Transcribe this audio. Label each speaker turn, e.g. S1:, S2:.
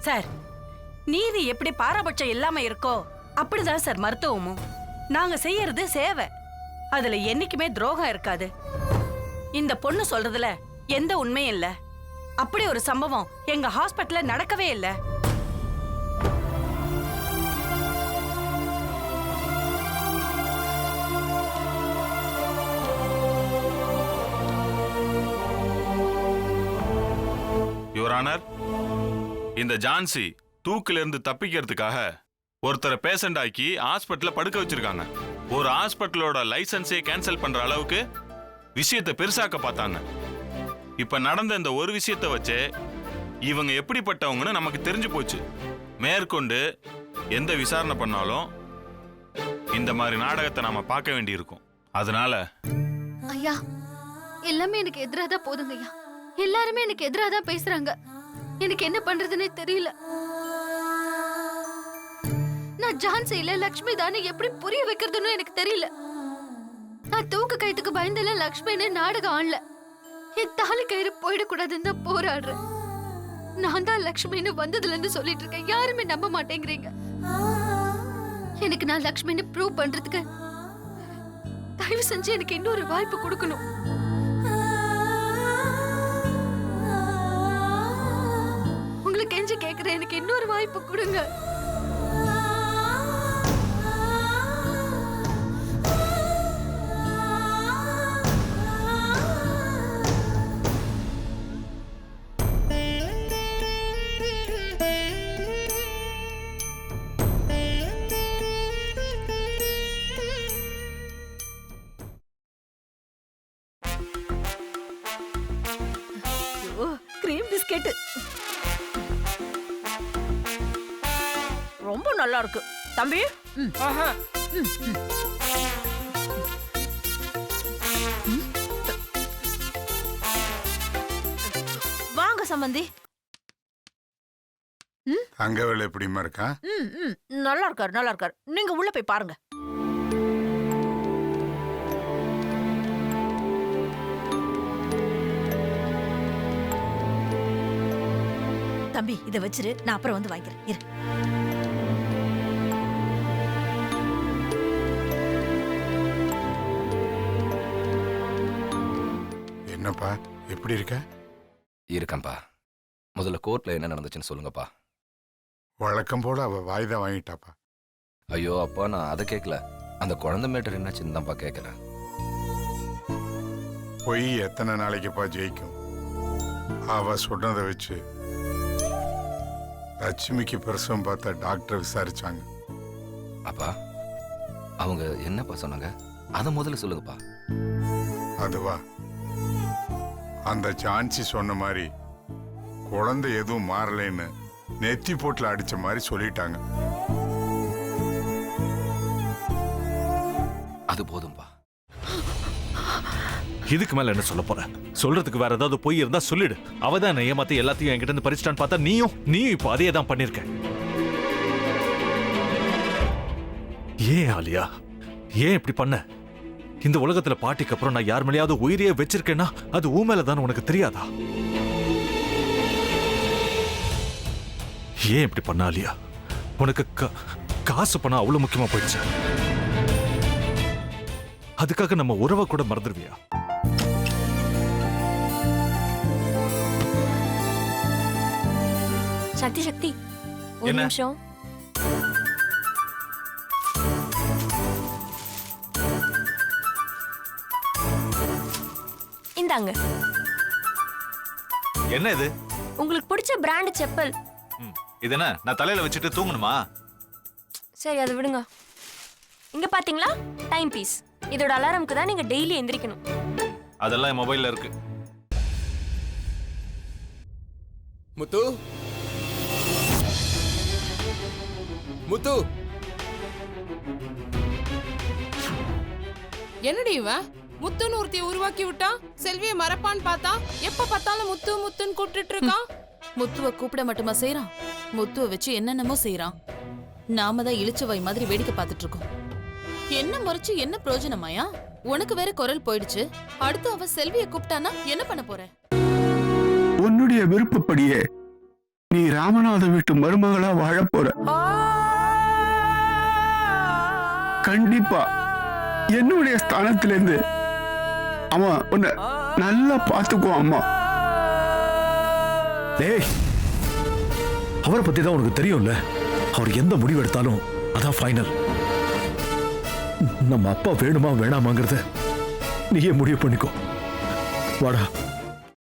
S1: Sir, நீதி எப்படி பாரபட்சம் இல்லாம இருக்கோ அப்படிதான் சார் மருத்துவமும். நாங்க செய்யறது சேவை, அதுல என்னைக்குமே துரோகம் இருக்காது. இந்த பொண்ணு சொல்றதுல எந்த உண்மையும் இல்ல. அப்படி ஒரு சம்பவம் எங்க ஹாஸ்பிட்டல்ல நடக்கவே இல்லை.
S2: யுவர் ஆனர், இந்த ஜான்சி தூக்கில இருந்து தப்பிக்கிறதுக்காக ஒருத்தரை பேஷண்ட் ஆக்கி ஹாஸ்பிட்டல்ல படுக்க வச்சிருக்காங்க. ஒரு ஹாஸ்பிட்டலோட லைசன்ஸே கேன்சல் பண்ற அளவுக்கு விஷயத்தை பெருசாக்க பார்த்தாங்க. இப்ப நடந்த இந்த ஒரு விஷயத்தை வச்சு இவங்க எப்படிப்பட்டவங்கன்னு நமக்கு தெரிஞ்சு போச்சு. மேற்கொண்டு எந்த விசாரணை பண்ணாலும் இந்த மாதிரி நாடகத்தை நாம பார்க்க வேண்டி இருக்கும். அதனால
S3: ஐயா, எல்லாமே எனக்கு எதிராக தான் போதுங்க ஐயா. எல்லாருமே எனக்கு எதிராக தான் பேசுறாங்க. எனக்கு என்ன பண்றதுன்னே தெரியல. நான் ஜான்சி இல்ல லக்ஷ்மி தானே எப்படி புரிய வைக்கிறதுன்னு எனக்கு தெரியல. நான் தூக்க கயித்துக்கு பயந்தல லக்ஷ்மின்னு நாடகம் ஆடல. என் தாலி கயிறு போயிடக்கூடாதுன்னு தான் போராடுறேன். நான் தான் லக்ஷ்மின்னு வந்ததுல இருந்து சொல்லிட்டு இருக்கேன். யாருமே நம்ப மாட்டேங்கிறீங்க. எனக்கு நான் லக்ஷ்மின்னு ப்ரூவ் பண்றதுக்கு தயவு செஞ்சு எனக்கு இன்னொரு வாய்ப்பு கொடுக்கணும். உங்களுக்கு கெஞ்சி கேக்குறேன், எனக்கு இன்னொரு வாய்ப்பு கொடுங்க.
S1: கிரீம் பிஸ்கெட் ரொம்ப நல்லா இருக்கு தம்பி. வாங்க சம்பந்தி.
S4: அங்கவேல எப்படிமா இருக்கா?
S1: நல்லா இருக்காரு, நல்லா இருக்காரு. நீங்க உள்ள போய் பாருங்க. தம்பி இதை வச்சிரு, நான் அப்புறம் வந்து வாங்கிக்கிறேன். இரு.
S4: என்னப்பா எப்படி இருக்க?
S5: இருக்கேன்ப்பா. முதல்ல கோர்ட்ல என்ன நடந்துச்சுன்னு சொல்லுங்கப்பா.
S4: வழக்கம் போல அவ வாய்தா வாங்கிட்டாப்பா.
S5: ஐயோ அப்பா, நான் அதை கேட்கல. அந்த குழந்தை மேட்டர் என்னாச்சுன்னு தான்ப்பா கேட்கறேன்.
S4: பொய் எத்தனை நாளைக்குப்பா ஜெயிக்கும்? அவ சொன்னதை வச்சு லட்சுமிக்கு பிரசவம் பார்த்த டாக்டர் விசாரிச்சாங்க.
S5: அப்பா, அவங்க என்னப்பா சொன்னாங்க? அதை முதல்ல சொல்லுங்கப்பா.
S4: அதுவா, அந்த ஜான்சி சொன்ன மாதிரி குழந்தை எதுவும் மாறலைன்னு நெத்தி போட்டுல அடிச்ச மாதிரி சொல்லிட்டாங்க.
S5: அது போதும்பா.
S6: இதுக்கு மேல என்ன சொல்ல போற? சொல்றதுக்கு வேற ஏதாவது பொய் இருந்தா சொல்லிடு. அவதான் என்ன ஏமாத்தி எல்லாத்தையும் என்கிட்ட இருந்து பறிச்சிட்டான்னு பார்த்தா நீயும் இப்போ அதே தான் பண்ணிருக்க. ஏன் ஆலியா, ஏன் இப்படி பண்ண? இந்த உலகத்துல பாட்டிக்கு அப்புறம் நான் யார் மேலேயாவது உயிரையே வச்சிருக்கேன்னா அது ஊ மேலதான் உனக்கு தெரியாதா? ஏன் இப்படி பண்ண ஆலியா? உனக்கு காசு பணம் அவ்வளவு முக்கியமா போயிடுச்சு. அதுக்காக நம்ம உறவை கூட மறந்துடுவியா?
S7: சக்தி சக்தி, ஒரு நிமிஷம். இந்தாங்க.
S6: என்ன இது?
S7: உங்களுக்கு பிடிச்ச பிராண்ட் செப்பல்.
S6: இது என்ன, நான் தலையில வச்சுட்டு தூங்கணுமா?
S7: சரி, அதை விடுங்க. இங்க பாத்தீங்களா, டைம் பீஸ். இதோட அலாரம்க்கு தான் நீங்க டெய்லி எந்திரிக்கணும்.
S6: அதெல்லாம் என் மொபைல்ல இருக்கு.
S8: முத்து, முத்து,
S9: என்னடி இவன் முத்துன்னு ஒருத்திய உருவாக்கி விட்டா? செல்விய மறப்பான்னு பார்த்தா எப்ப பார்த்தாலும் முத்து முத்துன்னு கூப்பிட்டு இருக்கான்.
S10: முத்துவ கூப்பிட மட்டுமா செய்யறான்? முத்துவ வச்சு என்னென்னமோ செய்யறான். நாம தான் இளிச்சவாய் மாதிரி வேடிக்கை பார்த்துட்டு இருக்கோம். என்ன முறைச்சு என்ன பிரயோஜனமாயா? உனக்கு வேற குரல் போயிடுச்சு. அடுத்து அவ செல்விய கூப்பிட்டானா என்ன பண்ண போற?
S11: உன்னுடைய விருப்பப்படியே நீ ராமநாத வீட்டு மருமகளா வாழ போற. கண்டிப்பா என்னுடைய ஸ்தானத்திலிருந்து அவன் உன்னை நல்லா பார்த்துக்குவான் அம்மா.
S6: டேய், அவரை பத்தி தான் உனக்கு தெரியும்ல. அவர் எந்த முடிவு எடுத்தாலும் அதான் ஃபைனல். நம்ம அப்பா வேணுமா வேணாமாங்கிறத நீயே முடிவு பண்ணிக்கோ. வாடா.